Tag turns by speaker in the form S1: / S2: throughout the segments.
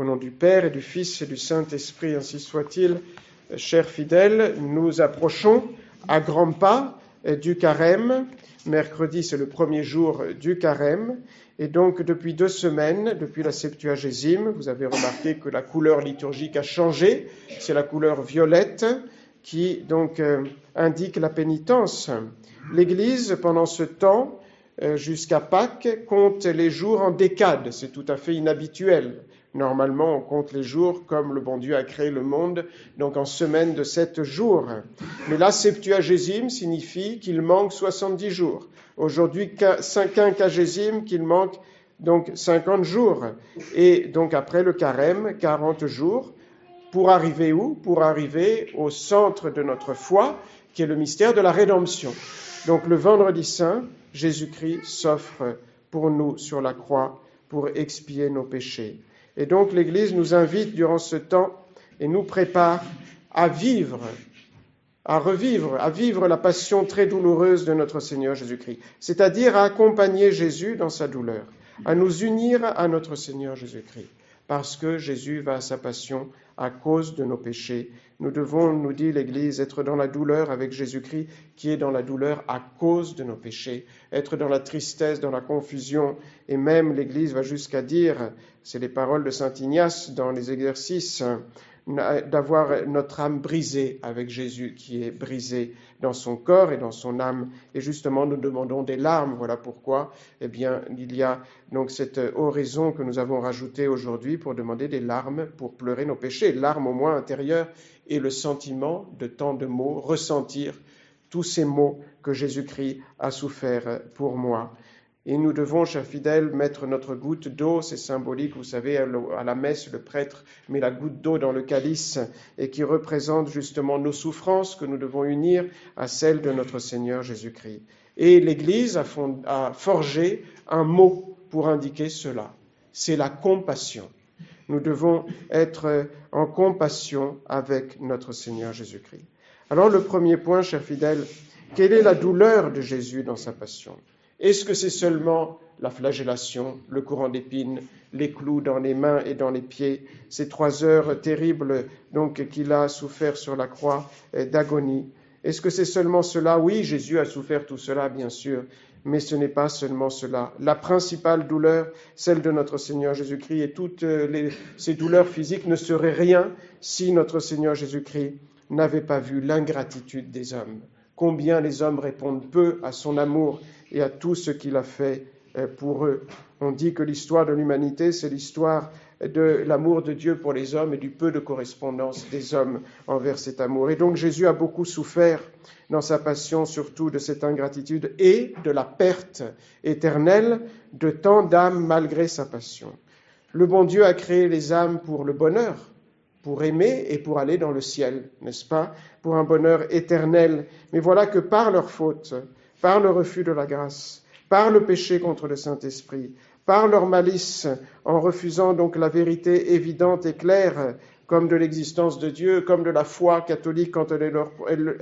S1: nom du Père et du Fils et du Saint-Esprit, ainsi soit-il. Chers fidèles, nous approchons à grands pas du carême. Mercredi, c'est le premier jour du carême. Et donc, depuis 2 semaines, depuis la Septuagésime, vous avez remarqué que la couleur liturgique a changé. C'est la couleur violette qui, donc, indique la pénitence. L'Église, pendant ce temps, jusqu'à Pâques, compte les jours en décades. C'est tout à fait inhabituel. Normalement, on compte les jours comme le bon Dieu a créé le monde, donc en semaines de 7 jours. Mais la Septuagésime signifie qu'il manque 70 jours. Aujourd'hui, quinquagésime, qu'il manque donc 50 jours. Et donc après le carême, 40 jours. Pour arriver où? Pour arriver au centre de notre foi, qui est le mystère de la rédemption. Donc le vendredi saint, Jésus-Christ s'offre pour nous sur la croix pour expier nos péchés. Et donc l'Église nous invite durant ce temps et nous prépare à vivre la passion très douloureuse de notre Seigneur Jésus-Christ, c'est-à-dire à accompagner Jésus dans sa douleur, à nous unir à notre Seigneur Jésus-Christ, parce que Jésus va à sa passion à cause de nos péchés. Nous devons, nous dit l'Église, être dans la douleur avec Jésus-Christ, qui est dans la douleur à cause de nos péchés, être dans la tristesse, dans la confusion, et même l'Église va jusqu'à dire, c'est les paroles de saint Ignace dans les exercices, d'avoir notre âme brisée avec Jésus qui est brisé dans son corps et dans son âme. Et justement, nous demandons des larmes. Voilà pourquoi, il y a donc cette oraison que nous avons rajoutée aujourd'hui pour demander des larmes pour pleurer nos péchés. Larmes au moins intérieures et le sentiment de tant de maux, ressentir tous ces maux que Jésus-Christ a souffert pour moi. Et nous devons, chers fidèles, mettre notre goutte d'eau, c'est symbolique, vous savez, à la messe, le prêtre met la goutte d'eau dans le calice et qui représente justement nos souffrances que nous devons unir à celles de notre Seigneur Jésus-Christ. Et l'Église a forgé un mot pour indiquer cela, c'est la compassion. Nous devons être en compassion avec notre Seigneur Jésus-Christ. Alors le premier point, chers fidèles, quelle est la douleur de Jésus dans sa passion ? Est-ce que c'est seulement la flagellation, le courant d'épines, les clous dans les mains et dans les pieds, ces 3 heures terribles donc qu'il a souffert sur la croix d'agonie? Est-ce que c'est seulement cela? Oui, Jésus a souffert tout cela, bien sûr, mais ce n'est pas seulement cela. La principale douleur, celle de notre Seigneur Jésus-Christ, et toutes ces douleurs physiques ne seraient rien si notre Seigneur Jésus-Christ n'avait pas vu l'ingratitude des hommes. Combien les hommes répondent peu à son amour et à tout ce qu'il a fait pour eux. On dit que l'histoire de l'humanité, c'est l'histoire de l'amour de Dieu pour les hommes et du peu de correspondance des hommes envers cet amour. Et donc Jésus a beaucoup souffert dans sa passion, surtout de cette ingratitude et de la perte éternelle de tant d'âmes malgré sa passion. Le bon Dieu a créé les âmes pour le bonheur, pour aimer et pour aller dans le ciel, n'est-ce pas? Pour un bonheur éternel. Mais voilà que par leur faute, par le refus de la grâce, par le péché contre le Saint-Esprit, par leur malice, en refusant donc la vérité évidente et claire, comme de l'existence de Dieu, comme de la foi catholique quand elle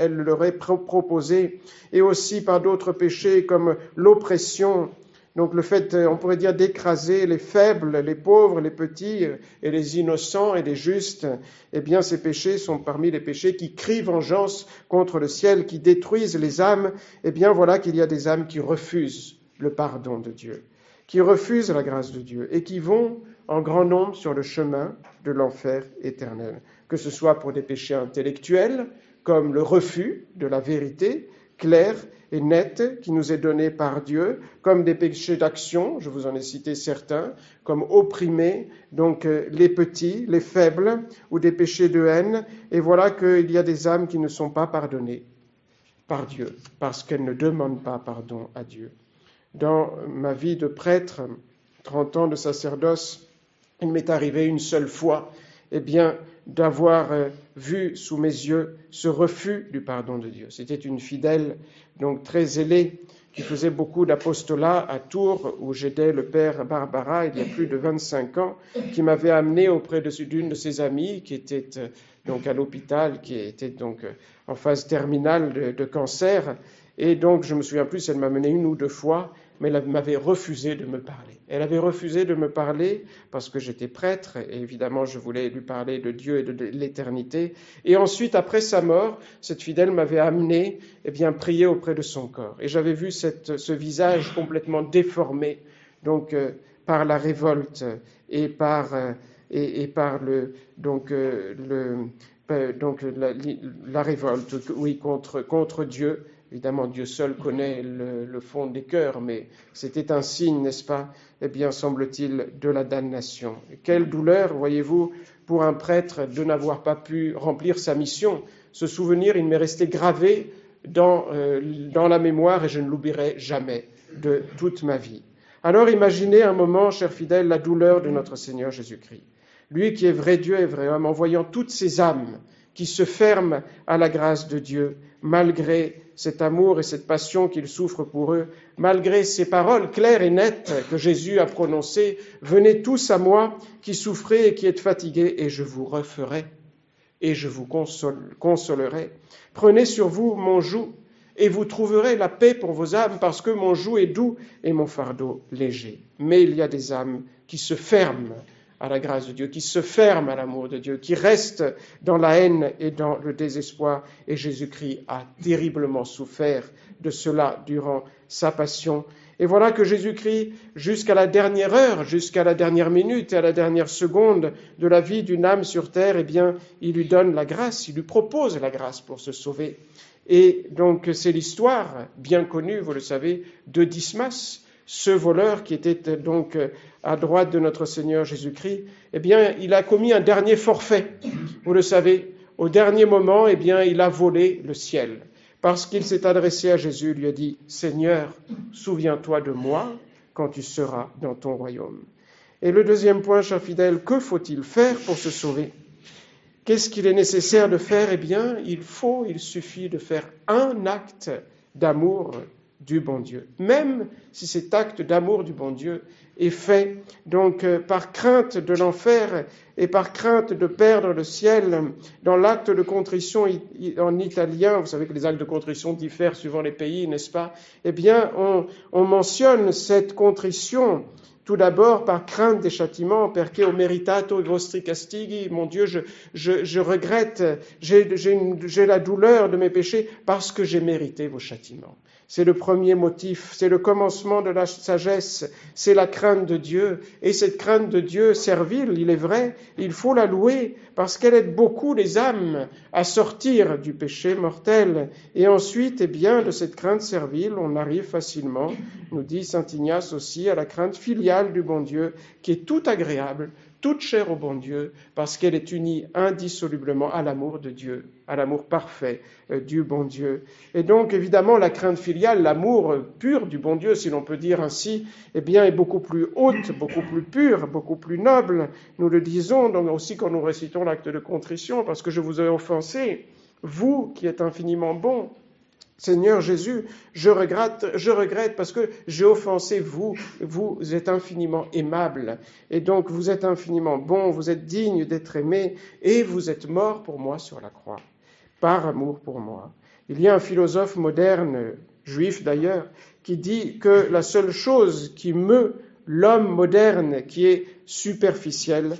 S1: leur est proposée, et aussi par d'autres péchés comme l'oppression, donc le fait, on pourrait dire, d'écraser les faibles, les pauvres, les petits, et les innocents et les justes, eh bien ces péchés sont parmi les péchés qui crient vengeance contre le ciel, qui détruisent les âmes. Eh bien voilà qu'il y a des âmes qui refusent le pardon de Dieu, qui refusent la grâce de Dieu, et qui vont en grand nombre sur le chemin de l'enfer éternel. Que ce soit pour des péchés intellectuels, comme le refus de la vérité claire et nette qui nous est donnée par Dieu, comme des péchés d'action, je vous en ai cité certains, comme opprimer donc les petits, les faibles, ou des péchés de haine. Et voilà qu'il y a des âmes qui ne sont pas pardonnées par Dieu, parce qu'elles ne demandent pas pardon à Dieu. Dans ma vie de prêtre, 30 ans de sacerdoce, il m'est arrivé une seule fois, d'avoir vu sous mes yeux ce refus du pardon de Dieu. C'était une fidèle, donc très zélée, qui faisait beaucoup d'apostolat à Tours, où j'aidais le père Barbara, il y a plus de 25 ans, qui m'avait amené auprès d'une de ses amies, qui était donc à l'hôpital, qui était donc en phase terminale de cancer. Et donc, je me souviens plus, elle m'a mené 1 ou 2 fois, mais elle m'avait refusé de me parler. Elle avait refusé de me parler parce que j'étais prêtre, et évidemment je voulais lui parler de Dieu et de l'éternité. Et ensuite, après sa mort, cette fidèle m'avait amené, prier auprès de son corps. Et j'avais vu ce visage complètement déformé, donc par la révolte et par la révolte, oui, contre Dieu. Évidemment, Dieu seul connaît le fond des cœurs, mais c'était un signe, n'est-ce pas, semble-t-il, de la damnation. Et quelle douleur, voyez-vous, pour un prêtre de n'avoir pas pu remplir sa mission. Ce souvenir, il m'est resté gravé dans la mémoire et je ne l'oublierai jamais de toute ma vie. Alors imaginez un moment, chers fidèles, la douleur de notre Seigneur Jésus-Christ. Lui qui est vrai Dieu et vrai homme, en voyant toutes ces âmes qui se ferment à la grâce de Dieu, malgré cet amour et cette passion qu'il souffre pour eux, malgré ces paroles claires et nettes que Jésus a prononcées, « Venez tous à moi qui souffrez et qui êtes fatigués, et je vous referai, et je vous consolerai. Prenez sur vous mon joug, et vous trouverez la paix pour vos âmes, parce que mon joug est doux et mon fardeau léger. » Mais il y a des âmes qui se ferment à la grâce de Dieu, qui se ferment à l'amour de Dieu, qui restent dans la haine et dans le désespoir. Et Jésus-Christ a terriblement souffert de cela durant sa passion. Et voilà que Jésus-Christ, jusqu'à la dernière heure, jusqu'à la dernière minute et à la dernière seconde de la vie d'une âme sur terre, il lui donne la grâce, il lui propose la grâce pour se sauver. Et donc c'est l'histoire bien connue, vous le savez, de Dismas, ce voleur qui était donc à droite de notre Seigneur Jésus-Christ. Il a commis un dernier forfait. Vous le savez, au dernier moment, il a volé le ciel. Parce qu'il s'est adressé à Jésus, lui a dit « Seigneur, souviens-toi de moi quand tu seras dans ton royaume. » Et le deuxième point, chers fidèles, que faut-il faire pour se sauver ? Qu'est-ce qu'il est nécessaire de faire ? Il suffit de faire un acte d'amour du bon Dieu. Même si cet acte d'amour du bon Dieu est fait donc par crainte de l'enfer et par crainte de perdre le ciel. Dans l'acte de contrition en italien, vous savez que les actes de contrition diffèrent suivant les pays, n'est-ce pas ? On mentionne cette contrition tout d'abord par crainte des châtiments, perché ho meritato i vostri castighi, mon Dieu, je regrette, j'ai la douleur de mes péchés parce que j'ai mérité vos châtiments. C'est le premier motif, c'est le commencement de la sagesse, c'est la crainte de Dieu. Et cette crainte de Dieu servile, il est vrai, il faut la louer parce qu'elle aide beaucoup les âmes à sortir du péché mortel. Et ensuite, de cette crainte servile, on arrive facilement, nous dit saint Ignace aussi, à la crainte filiale du bon Dieu, qui est tout agréable, toute chère au bon Dieu, parce qu'elle est unie indissolublement à l'amour de Dieu, à l'amour parfait du bon Dieu. Et donc, évidemment, la crainte filiale, l'amour pur du bon Dieu, si l'on peut dire ainsi, est beaucoup plus haute, beaucoup plus pure, beaucoup plus noble. Nous le disons donc aussi quand nous récitons l'acte de contrition, parce que je vous ai offensé, vous qui êtes infiniment bon, Seigneur Jésus, je regrette parce que j'ai offensé vous êtes infiniment aimable, et donc vous êtes infiniment bon, vous êtes digne d'être aimé, et vous êtes mort pour moi sur la croix, par amour pour moi. Il y a un philosophe moderne, juif d'ailleurs, qui dit que la seule chose qui meut l'homme moderne, qui est superficiel,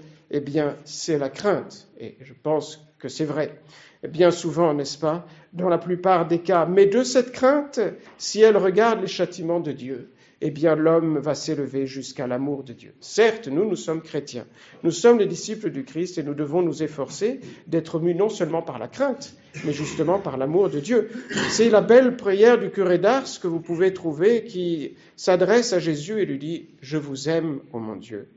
S1: c'est la crainte, et je pense que c'est vrai. Bien souvent, n'est-ce pas, dans la plupart des cas. Mais de cette crainte, si elle regarde les châtiments de Dieu, l'homme va s'élever jusqu'à l'amour de Dieu. Certes, nous sommes chrétiens, nous sommes les disciples du Christ et nous devons nous efforcer d'être mus non seulement par la crainte, mais justement par l'amour de Dieu. C'est la belle prière du curé d'Ars que vous pouvez trouver qui s'adresse à Jésus et lui dit « Je vous aime, ô mon Dieu.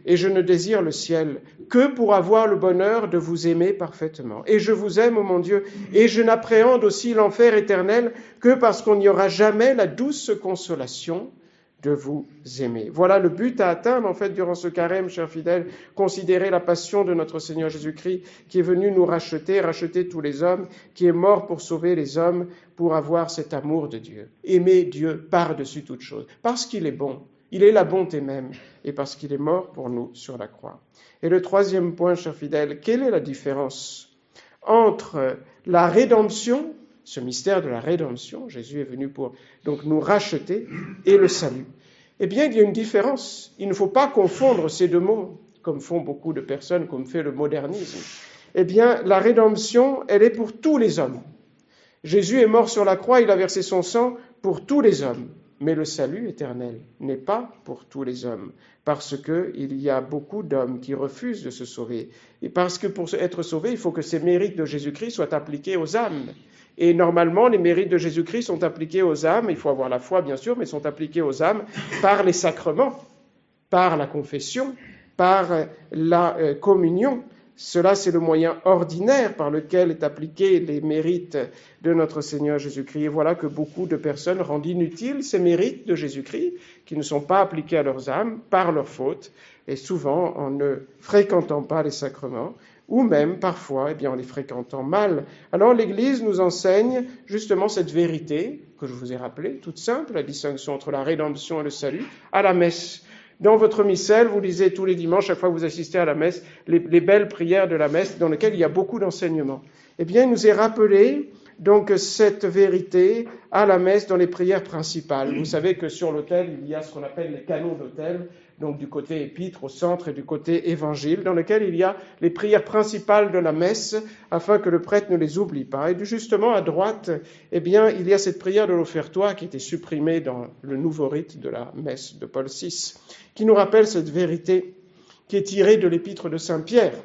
S1: Et je ne désire le ciel que pour avoir le bonheur de vous aimer parfaitement. Et je vous aime, ô mon Dieu, et je n'appréhende aussi l'enfer éternel que parce qu'on n'y aura jamais la douce consolation de vous aimer. » Voilà le but à atteindre, en fait, durant ce carême, chers fidèles, considérer la passion de notre Seigneur Jésus-Christ, qui est venu nous racheter tous les hommes, qui est mort pour sauver les hommes, pour avoir cet amour de Dieu. Aimer Dieu par-dessus toute chose, parce qu'il est bon. Il est la bonté même, et parce qu'il est mort pour nous sur la croix. Et le troisième point, chers fidèles, quelle est la différence entre la rédemption ce mystère de la rédemption, Jésus est venu pour donc nous racheter, et le salut. Eh bien, il y a une différence. Il ne faut pas confondre ces deux mots, comme font beaucoup de personnes, comme fait le modernisme. Eh bien, la rédemption, elle est pour tous les hommes. Jésus est mort sur la croix, il a versé son sang pour tous les hommes. Mais le salut éternel n'est pas pour tous les hommes, parce qu'il y a beaucoup d'hommes qui refusent de se sauver. Et parce que pour être sauvé, il faut que ces mérites de Jésus-Christ soient appliqués aux âmes. Et normalement, les mérites de Jésus-Christ sont appliqués aux âmes, il faut avoir la foi bien sûr, mais sont appliqués aux âmes par les sacrements, par la confession, par la communion. Cela, c'est le moyen ordinaire par lequel est appliqué les mérites de notre Seigneur Jésus-Christ. Et voilà que beaucoup de personnes rendent inutiles ces mérites de Jésus-Christ, qui ne sont pas appliqués à leurs âmes par leur faute, et souvent en ne fréquentant pas les sacrements, ou même parfois en les fréquentant mal. Alors l'Église nous enseigne justement cette vérité que je vous ai rappelée, toute simple, la distinction entre la rédemption et le salut, à la messe. Dans votre missel, vous lisez tous les dimanches, chaque fois que vous assistez à la messe, les belles prières de la messe dans lesquelles il y a beaucoup d'enseignements. Eh bien, il nous est rappelé donc cette vérité à la messe dans les prières principales. Vous savez que sur l'autel, il y a ce qu'on appelle les canons d'autel, donc du côté épître au centre et du côté évangile, dans lequel il y a les prières principales de la messe, afin que le prêtre ne les oublie pas. Et justement, à droite, il y a cette prière de l'offertoire qui a été supprimée dans le nouveau rite de la messe de Paul VI, qui nous rappelle cette vérité qui est tirée de l'épître de Saint-Pierre.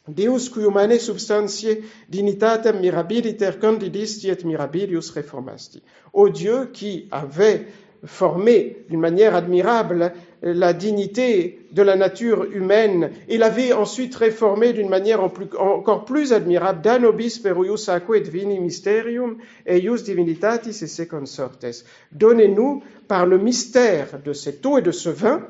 S1: Deus qui humane substantiae dignitatem mirabiliter candidisti et mirabilius reformasti. Ô Dieu qui avait formé d'une manière admirable la dignité de la nature humaine, et l'avait ensuite réformée d'une manière encore plus admirable, da nobis per ius aquae divini mysterium eius divinitatis esse consortes. Donnez-nous, par le mystère de cette eau et de ce vin,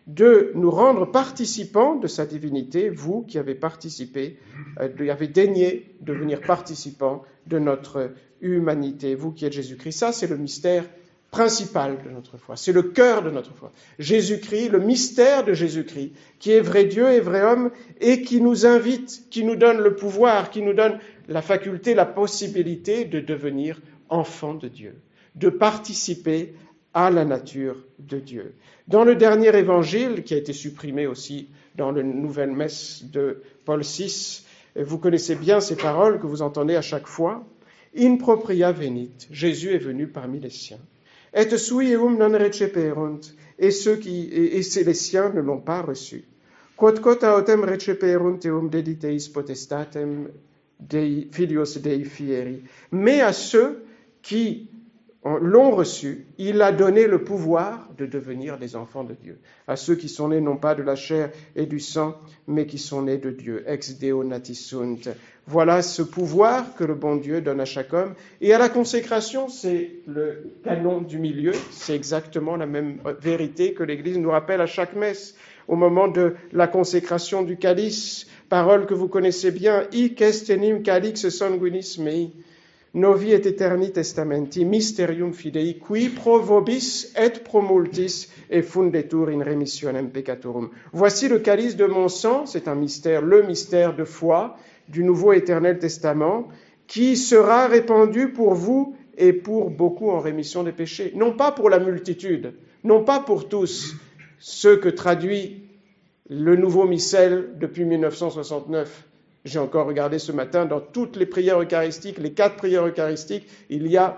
S1: de nous rendre participants de sa divinité, vous qui avez participé, avez daigné devenir participants de notre humanité, vous qui êtes Jésus-Christ. Ça, c'est le mystère principal de notre foi, c'est le cœur de notre foi. Jésus-Christ, le mystère de Jésus-Christ, qui est vrai Dieu et vrai homme, et qui nous invite, qui nous donne le pouvoir, qui nous donne la faculté, la possibilité de devenir enfants de Dieu, de participer à la nature de Dieu. Dans le dernier évangile, qui a été supprimé aussi dans la nouvelle messe de Paul VI, vous connaissez bien ces paroles que vous entendez à chaque fois. In propria venit, Jésus est venu parmi les siens. Et sui eum non receperunt, et les siens ne l'ont pas reçu. Quod autem receperunt eum dediteis potestatem Dei filios Dei fieri. Mais à ceux qui l'ont reçu, il a donné le pouvoir de devenir des enfants de Dieu. À ceux qui sont nés non pas de la chair et du sang, mais qui sont nés de Dieu. Ex Deo nati sunt. Voilà ce pouvoir que le bon Dieu donne à chaque homme. Et à la consécration, c'est le canon du milieu. C'est exactement la même vérité que l'Église nous rappelle à chaque messe. Au moment de la consécration du calice, parole que vous connaissez bien, hic est enim calix sanguinis mei. Novi et eterni testamenti, mysterium fidei, qui pro vobis et pro multis et fundetur in remissionem peccatorum. Voici le calice de mon sang, c'est un mystère, le mystère de foi du Nouveau Éternel Testament, qui sera répandu pour vous et pour beaucoup en rémission des péchés. Non pas pour la multitude, non pas pour tous, ceux que traduit le nouveau missel depuis 1969. J'ai encore regardé ce matin, dans toutes les prières eucharistiques, les 4 prières eucharistiques, il y a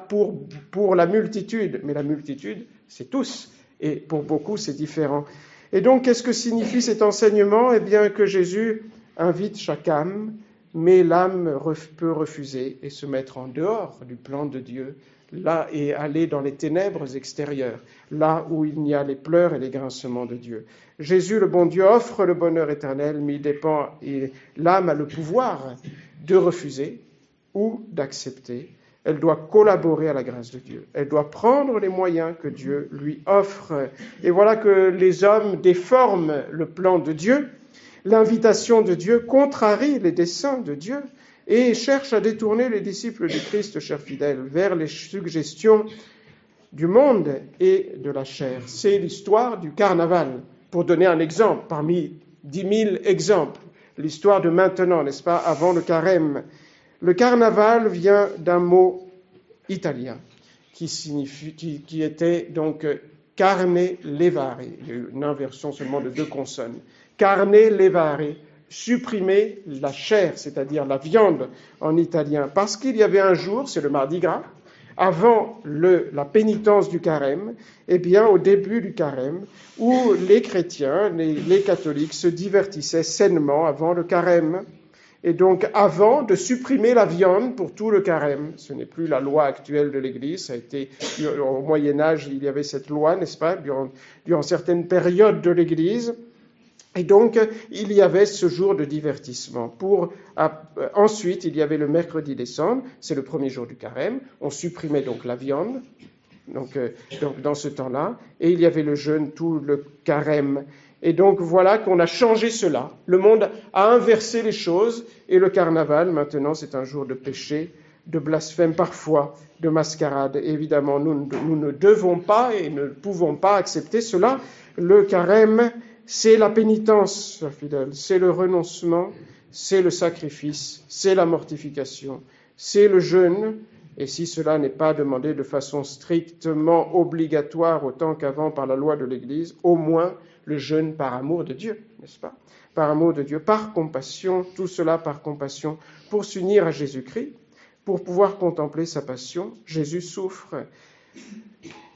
S1: pour la multitude, mais la multitude, c'est tous, et pour beaucoup, c'est différent. Et donc, qu'est-ce que signifie cet enseignement ? Eh bien, que Jésus invite chaque âme, mais l'âme peut refuser et se mettre en dehors du plan de Dieu, là, et aller dans les ténèbres extérieures, là où il y a les pleurs et les grincements de Dieu. Jésus, le bon Dieu, offre le bonheur éternel, mais il dépend, et l'âme a le pouvoir de refuser ou d'accepter. Elle doit collaborer à la grâce de Dieu. Elle doit prendre les moyens que Dieu lui offre. Et voilà que les hommes déforment le plan de Dieu. L'invitation de Dieu contrarie les desseins de Dieu et cherche à détourner les disciples du Christ, chers fidèles, vers les suggestions du monde et de la chair. C'est l'histoire du carnaval, pour donner un exemple, parmi 10 000 exemples. L'histoire de maintenant, n'est-ce pas, avant le carême. Le carnaval vient d'un mot italien qui était donc carne levare, une inversion seulement de 2 consonnes. Carne levare, supprimer la chair, c'est-à-dire la viande en italien, parce qu'il y avait un jour, c'est le mardi gras, avant la pénitence du carême, eh bien au début du carême, où les chrétiens, les catholiques se divertissaient sainement avant le carême. Et donc, avant de supprimer la viande pour tout le carême, ce n'est plus la loi actuelle de l'Église, ça a été, au Moyen-Âge, il y avait cette loi, n'est-ce pas, durant certaines périodes de l'Église. Et donc, il y avait ce jour de divertissement. Ensuite, il y avait le mercredi des cendres, c'est le premier jour du carême, on supprimait donc la viande, donc dans ce temps-là, et il y avait le jeûne tout le carême. Et donc voilà qu'on a changé cela. Le monde a inversé les choses et le carnaval, maintenant, c'est un jour de péché, de blasphème parfois, de mascarade. Et évidemment, nous ne devons pas et ne pouvons pas accepter cela. Le carême, c'est la pénitence, chers fidèles, c'est le renoncement, c'est le sacrifice, c'est la mortification, c'est le jeûne. Et si cela n'est pas demandé de façon strictement obligatoire autant qu'avant par la loi de l'Église, au moins le jeûne par amour de Dieu, n'est-ce pas? Par amour de Dieu, par compassion, tout cela par compassion, pour s'unir à Jésus-Christ, pour pouvoir contempler sa passion. Jésus souffre.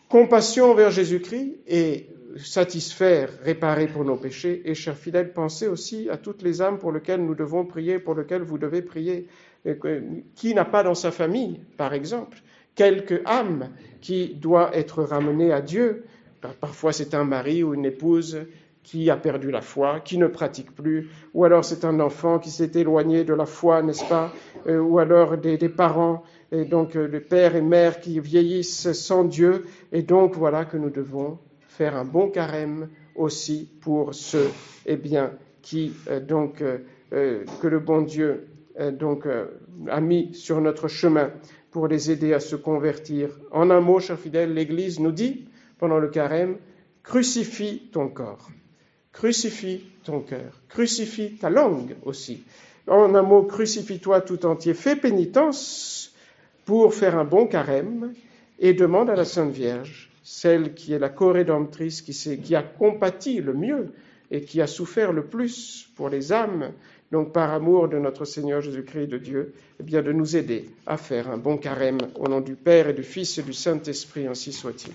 S1: Compassion envers Jésus-Christ et satisfaire, réparer pour nos péchés. Et chers fidèles, pensez aussi à toutes les âmes pour lesquelles nous devons prier, pour lesquelles vous devez prier. Qui n'a pas dans sa famille, par exemple, quelque âme qui doit être ramenée à Dieu? Parfois c'est un mari ou une épouse qui a perdu la foi, qui ne pratique plus, ou alors c'est un enfant qui s'est éloigné de la foi, n'est-ce pas, ou alors des parents, et donc les pères et mères qui vieillissent sans Dieu, et donc voilà que nous devons faire un bon carême aussi pour ceux, eh bien, que le bon Dieu a mis sur notre chemin pour les aider à se convertir. En un mot, chers fidèles, l'Église nous dit, pendant le carême, crucifie ton corps, crucifie ton cœur, crucifie ta langue aussi. En un mot, crucifie-toi tout entier, fais pénitence pour faire un bon carême et demande à la Sainte Vierge, celle qui est la co-rédemptrice, qui a compati le mieux et qui a souffert le plus pour les âmes, donc par amour de notre Seigneur Jésus-Christ et de Dieu, eh bien de nous aider à faire un bon carême au nom du Père et du Fils et du Saint-Esprit, ainsi soit-il.